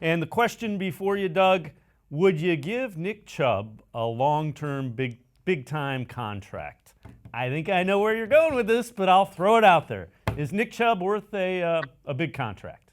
And the question before you, Doug, would you give Nick Chubb a long-term, big-time contract? I think I know where you're going with this, but I'll throw it out there. Is Nick Chubb worth a big contract?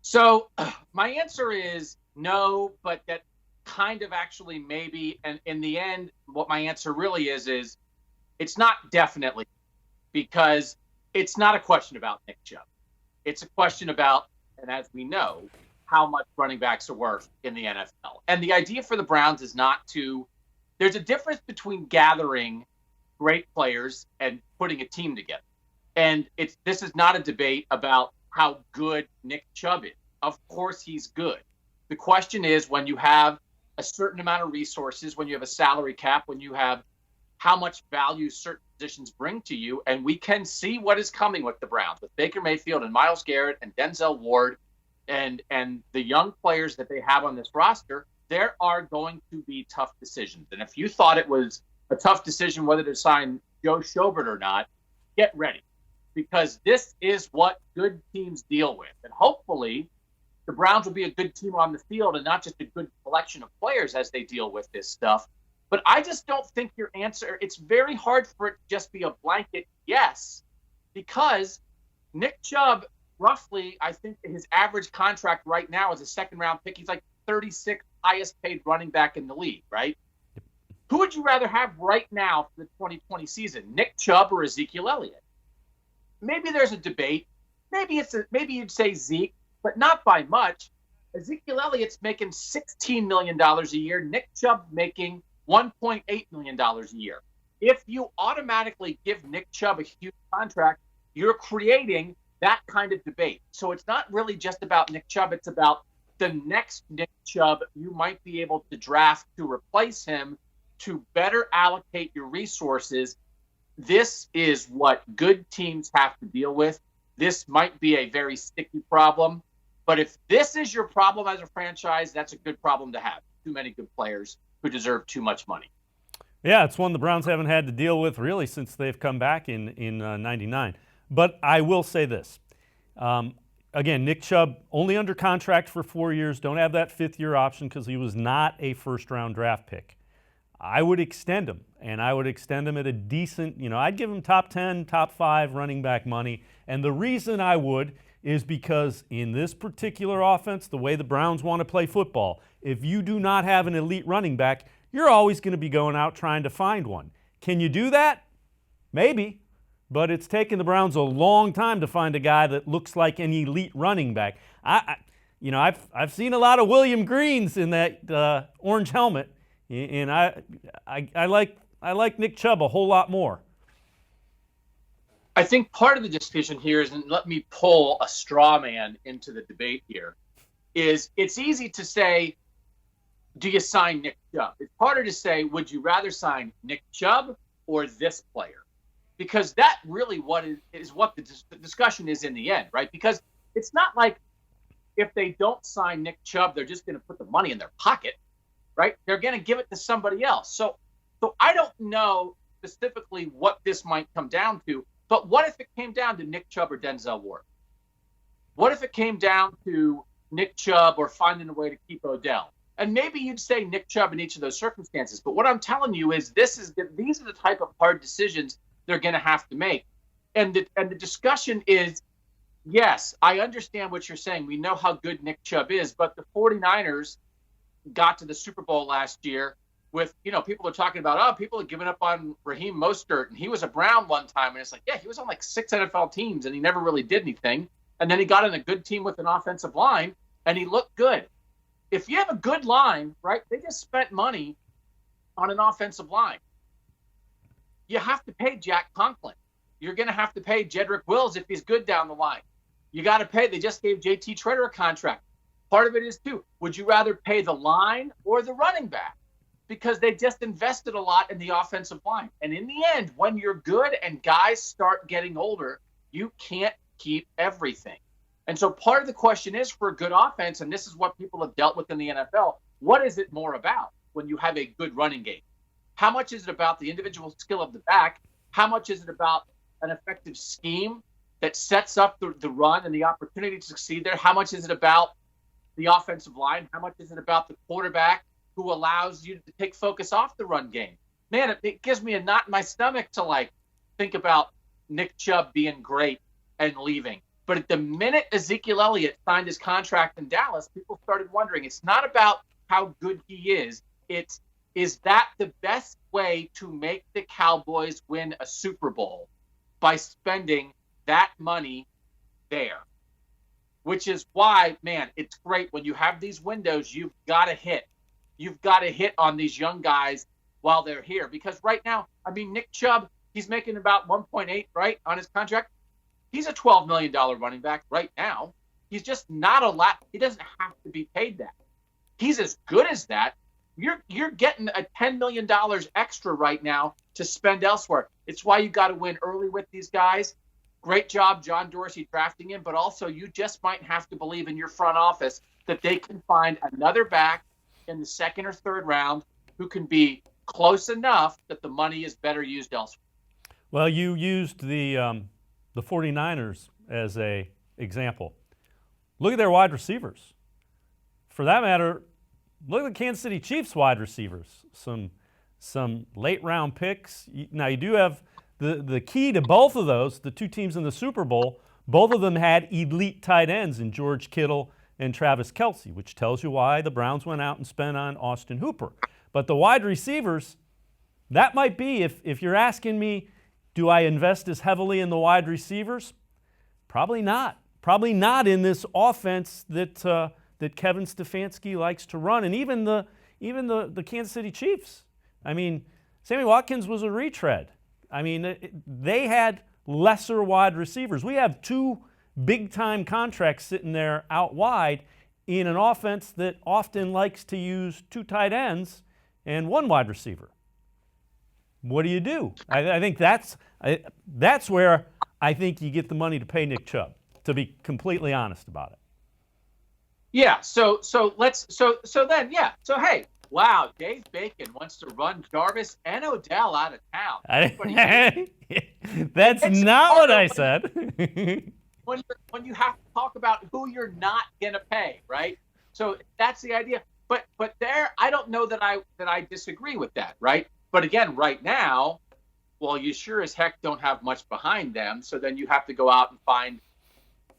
So my answer is no, but that kind of actually maybe. And in the end, what my answer really is it's not definitely, because it's not a question about Nick Chubb. It's a question about, and as we know, how much running backs are worth in the NFL. And the idea for the Browns is not to, there's a difference between gathering great players and putting a team together. And this is not a debate about how good Nick Chubb is. Of course he's good. The question is, when you have a certain amount of resources, when you have a salary cap, when you have how much value certain positions bring to you, and we can see what is coming with the Browns, with Baker Mayfield and Myles Garrett and Denzel Ward and the young players that they have on this roster, there are going to be tough decisions. And if you thought it was a tough decision whether to sign Joe Schobert or not, get ready, because this is what good teams deal with. And hopefully the Browns will be a good team on the field and not just a good collection of players as they deal with this stuff. But I just don't think your answer, it's very hard for it to just be a blanket yes, because Nick Chubb, roughly, I think his average contract right now is a second-round pick. He's like 36th highest-paid running back in the league, right? Who would you rather have right now for the 2020 season, Nick Chubb or Ezekiel Elliott? Maybe there's a debate. Maybe you'd say Zeke, but not by much. Ezekiel Elliott's making $16 million a year. Nick Chubb making $1.8 million a year. If you automatically give Nick Chubb a huge contract, you're creating that kind of debate. So it's not really just about Nick Chubb. It's about the next Nick Chubb you might be able to draft to replace him, to better allocate your resources. This is what good teams have to deal with. This might be a very sticky problem, but if this is your problem as a franchise, that's a good problem to have. Too many good players who deserve too much money. Yeah, it's one the Browns haven't had to deal with really since they've come back in '99. But I will say this. Again, Nick Chubb only under contract for 4 years. Don't have that fifth-year option because he was not a first-round draft pick. I would extend him, and I would extend him at a decent, I'd give him top 10, top 5 running back money. And the reason I would is because in this particular offense, the way the Browns want to play football, if you do not have an elite running back, you're always going to be going out trying to find one. Can you do that? Maybe, but it's taken the Browns a long time to find a guy that looks like an elite running back. I've seen a lot of William Greens in that orange helmet, and I like Nick Chubb a whole lot more. I think part of the decision here is, and let me pull a straw man into the debate here, is it's easy to say, do you sign Nick Chubb? It's harder to say, would you rather sign Nick Chubb or this player? Because that really is what the discussion is in the end, right? Because it's not like if they don't sign Nick Chubb, they're just going to put the money in their pocket, right? They're going to give it to somebody else. So I don't know specifically what this might come down to, but what if it came down to Nick Chubb or Denzel Ward? What if it came down to Nick Chubb or finding a way to keep Odell? And maybe you'd say Nick Chubb in each of those circumstances. But what I'm telling you is these are the type of hard decisions they're going to have to make. And the discussion is, yes, I understand what you're saying. We know how good Nick Chubb is, but the 49ers got to the Super Bowl last year with, people are talking about, people are giving up on Raheem Mostert, and he was a Brown one time. And it's like, yeah, he was on like 6 NFL teams, and he never really did anything. And then he got in a good team with an offensive line, and he looked good. If you have a good line, right, they just spent money on an offensive line. You have to pay Jack Conklin. You're going to have to pay Jedrick Wills if he's good down the line. You got to pay. They just gave JT Treader a contract. Part of it is, too, would you rather pay the line or the running back? Because they just invested a lot in the offensive line. And in the end, when you're good and guys start getting older, you can't keep everything. And so part of the question is, for a good offense, and this is what people have dealt with in the NFL, what is it more about when you have a good running game? How much is it about the individual skill of the back? How much is it about an effective scheme that sets up the run and the opportunity to succeed there? How much is it about the offensive line? How much is it about the quarterback who allows you to take focus off the run game? Man, it gives me a knot in my stomach to like think about Nick Chubb being great and leaving. But at the minute Ezekiel Elliott signed his contract in Dallas, people started wondering, it's not about how good he is. It's, is that the best way to make the Cowboys win a Super Bowl? By spending that money there. Which is why, man, it's great when you have these windows, you've got to hit. You've got to hit on these young guys while they're here. Because right now, I mean, Nick Chubb, he's making about 1.8, right, on his contract. He's a $12 million running back right now. He's just not a lot. He doesn't have to be paid that. He's as good as that. You're getting a $10 million extra right now to spend elsewhere. It's why you got to win early with these guys. Great job, John Dorsey, drafting him, but also you just might have to believe in your front office that they can find another back in the second or third round who can be close enough that the money is better used elsewhere. Well, you used the 49ers as a example. Look at their wide receivers. For that matter, look at the Kansas City Chiefs wide receivers. Some late round picks. Now you do have the key to both of those, the two teams in the Super Bowl, both of them had elite tight ends in George Kittle and Travis Kelce, which tells you why the Browns went out and spent on Austin Hooper. But the wide receivers, that might be, if you're asking me, do I invest as heavily in the wide receivers? Probably not. Probably not in this offense that Kevin Stefanski likes to run, and even the Kansas City Chiefs. I mean, Sammy Watkins was a retread. I mean, they had lesser wide receivers. We have two big-time contracts sitting there out wide in an offense that often likes to use two tight ends and one wide receiver. What do? I think that's where I think you get the money to pay Nick Chubb, to be completely honest about it. Yeah. So hey, wow, Dave Bacon wants to run Jarvis and Odell out of town. That's not what I said. when you have to talk about who you're not gonna pay, right? So that's the idea. But there, I don't know that I disagree with that, right? But again, right now, well, you sure as heck don't have much behind them. So then you have to go out and find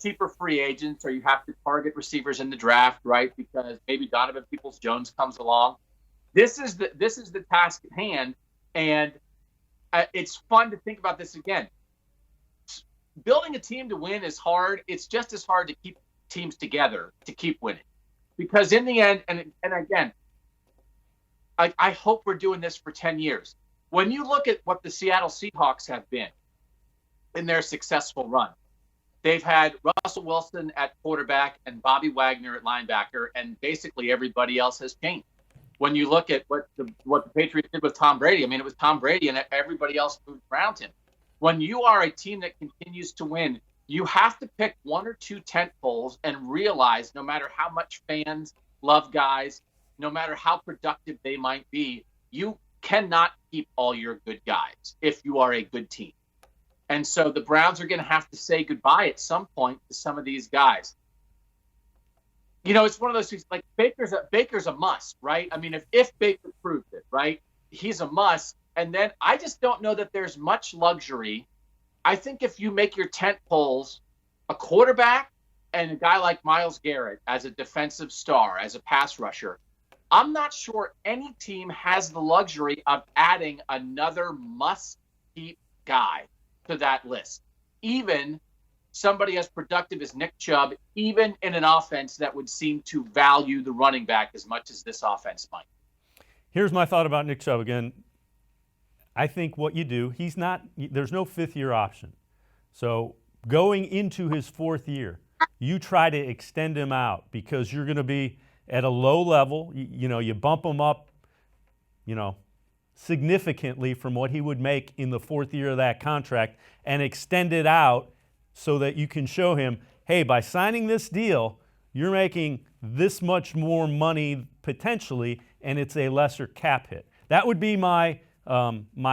cheaper free agents, or you have to target receivers in the draft, right? Because maybe Donovan Peoples-Jones comes along. This is the task at hand, and it's fun to think about this again. Building a team to win is hard. It's just as hard to keep teams together to keep winning, because in the end, and again, I hope we're doing this for 10 years. When you look at what the Seattle Seahawks have been in their successful run, they've had Russell Wilson at quarterback and Bobby Wagner at linebacker, and basically everybody else has changed. When you look at what the Patriots did with Tom Brady, I mean, it was Tom Brady and everybody else moved around him. When you are a team that continues to win, you have to pick one or two tent poles and realize no matter how much fans love guys, no matter how productive they might be, you cannot keep all your good guys if you are a good team. And so the Browns are going to have to say goodbye at some point to some of these guys. You know, it's one of those things, like Baker's a must, right? I mean, if Baker proved it, right, he's a must. And then I just don't know that there's much luxury. I think if you make your tent poles a quarterback and a guy like Myles Garrett as a defensive star, as a pass rusher, I'm not sure any team has the luxury of adding another must-keep guy to that list. Even somebody as productive as Nick Chubb, even in an offense that would seem to value the running back as much as this offense might. Here's my thought about Nick Chubb again. I think what you do, there's no fifth-year option. So going into his fourth year, you try to extend him out because you're going to be at a low level. You bump him up, significantly from what he would make in the fourth year of that contract and extend it out so that you can show him, hey, by signing this deal, you're making this much more money potentially, and it's a lesser cap hit. That would be my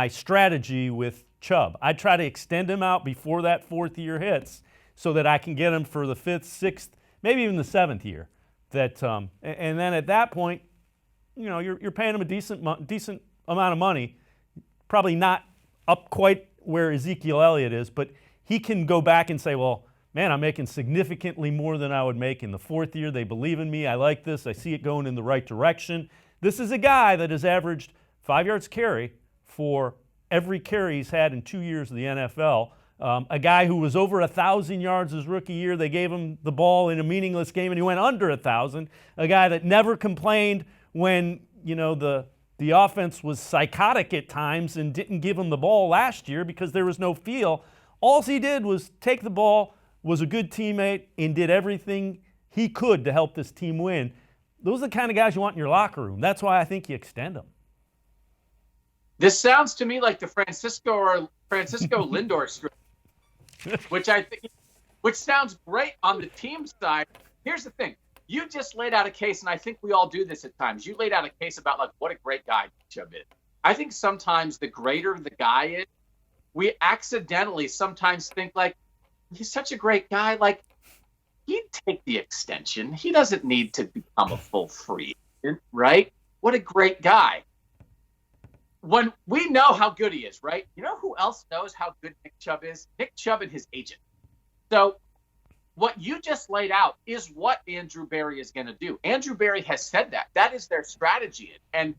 strategy with Chubb. I'd try to extend him out before that fourth year hits so that I can get him for the fifth, sixth, maybe even the seventh year. And then at that point, you're paying him a decent amount of money, probably not up quite where Ezekiel Elliott is, but he can go back and say, well, man, I'm making significantly more than I would make in the fourth year. They believe in me. I like this. I see it going in the right direction. This is a guy that has averaged 5 yards carry for every carry he's had in 2 years of the NFL. A guy who was over 1,000 yards his rookie year. They gave him the ball in a meaningless game, and he went under 1,000. A guy that never complained when the offense was psychotic at times and didn't give him the ball last year because there was no feel. All he did was take the ball, was a good teammate, and did everything he could to help this team win. Those are the kind of guys you want in your locker room. That's why I think you extend them. This sounds to me like the Francisco Lindor script, which sounds great on the team side. Here's the thing. You just laid out a case, and I think we all do this at times. You laid out a case about like what a great guy Chubb is. I think sometimes the greater the guy is, we accidentally sometimes think like he's such a great guy, like he'd take the extension. He doesn't need to become a full free agent, right? What a great guy. When we know how good he is, right? You know who else knows how good Nick Chubb is? Nick Chubb and his agent. So what you just laid out is what Andrew Berry is going to do. Andrew Berry has said that. That is their strategy. And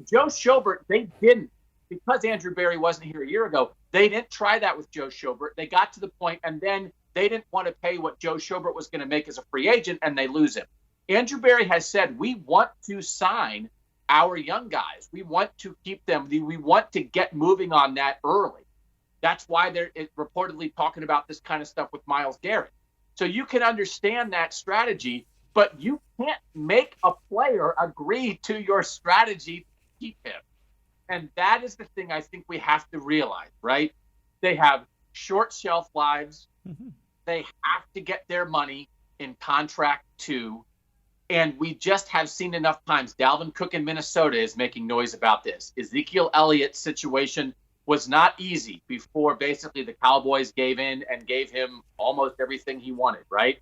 Joe Schobert, they didn't, because Andrew Berry wasn't here a year ago, they didn't try that with Joe Schobert. They got to the point, and then they didn't want to pay what Joe Schobert was going to make as a free agent, and they lose him. Andrew Berry has said, we want to sign our young guys. We want to keep them. We want to get moving on that early. That's why they're reportedly talking about this kind of stuff with Myles Garrett. So you can understand that strategy, but you can't make a player agree to your strategy to keep him. And that is the thing I think we have to realize, right? They have short shelf lives. Mm-hmm. They have to get their money in contract too. And we just have seen enough times. Dalvin Cook in Minnesota is making noise about this. Ezekiel Elliott's situation was not easy before basically the Cowboys gave in and gave him almost everything he wanted, right?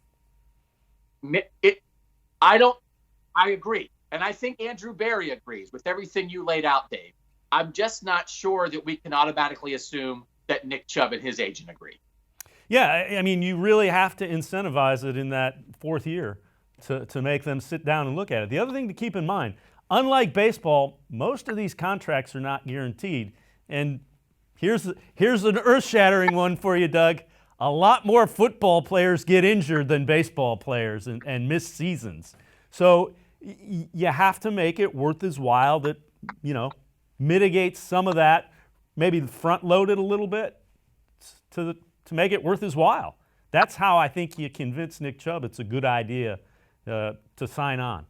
I agree. And I think Andrew Berry agrees with everything you laid out, Dave. I'm just not sure that we can automatically assume that Nick Chubb and his agent agree. Yeah, I mean, you really have to incentivize it in that fourth year to make them sit down and look at it. The other thing to keep in mind, unlike baseball, most of these contracts are not guaranteed. And here's an earth-shattering one for you, Doug. A lot more football players get injured than baseball players and miss seasons. So you have to make it worth his while that, mitigate some of that, maybe front load it a little bit to make it worth his while. That's how I think you convince Nick Chubb it's a good idea to sign on.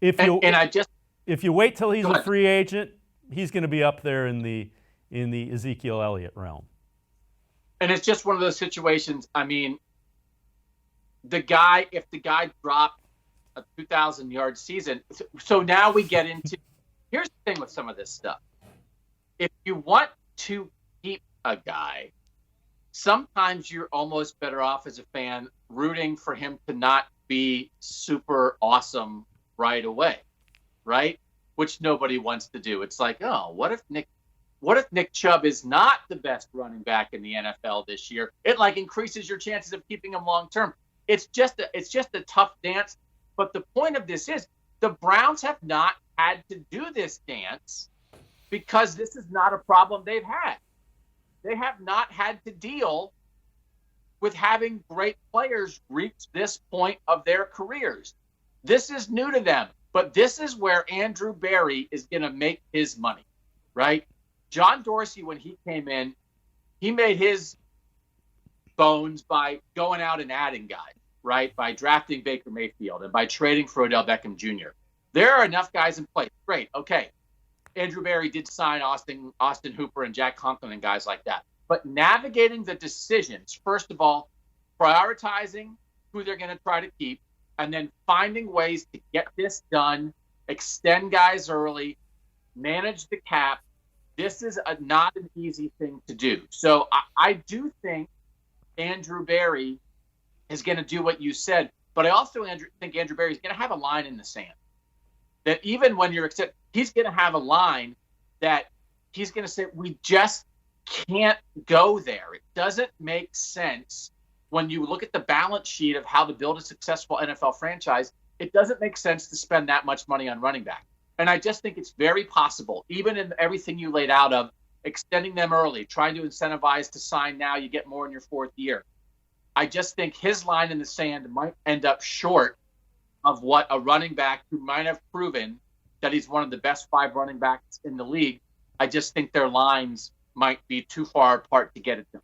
If you wait till he's a free agent, he's going to be up there in the Ezekiel Elliott realm. And it's just one of those situations. I mean, if the guy dropped a 2,000-yard season, so now we get into. Here's the thing with some of this stuff. If you want to keep a guy, sometimes you're almost better off as a fan rooting for him to not be super awesome right away, right? Which nobody wants to do. It's like, oh, what if Nick Chubb is not the best running back in the NFL this year? It increases your chances of keeping him long term. It's just a tough dance. But the point of this is the Browns have not had to do this dance because this is not a problem they've had. They have not had to deal with having great players reach this point of their careers. This is new to them, but this is where Andrew Berry is going to make his money, right? John Dorsey, when he came in, he made his bones by going out and adding guys, right? By drafting Baker Mayfield and by trading for Odell Beckham Jr. There are enough guys in place. Great. Okay. Andrew Berry did sign Austin Hooper and Jack Conklin and guys like that. But navigating the decisions, first of all, prioritizing who they're going to try to keep, and then finding ways to get this done, extend guys early, manage the cap. This is not an easy thing to do. So I do think Andrew Berry is going to do what you said. But I also think Andrew Berry's going to have a line in the sand that even when he's going to have a line that he's going to say, we just can't go there. It doesn't make sense when you look at the balance sheet of how to build a successful NFL franchise. It doesn't make sense to spend that much money on running back. And I just think it's very possible, even in everything you laid out of extending them early, trying to incentivize to sign now, you get more in your fourth year. I just think his line in the sand might end up short of what a running back who might have proven that he's one of the best 5 running backs in the league. I just think their lines might be too far apart to get it done.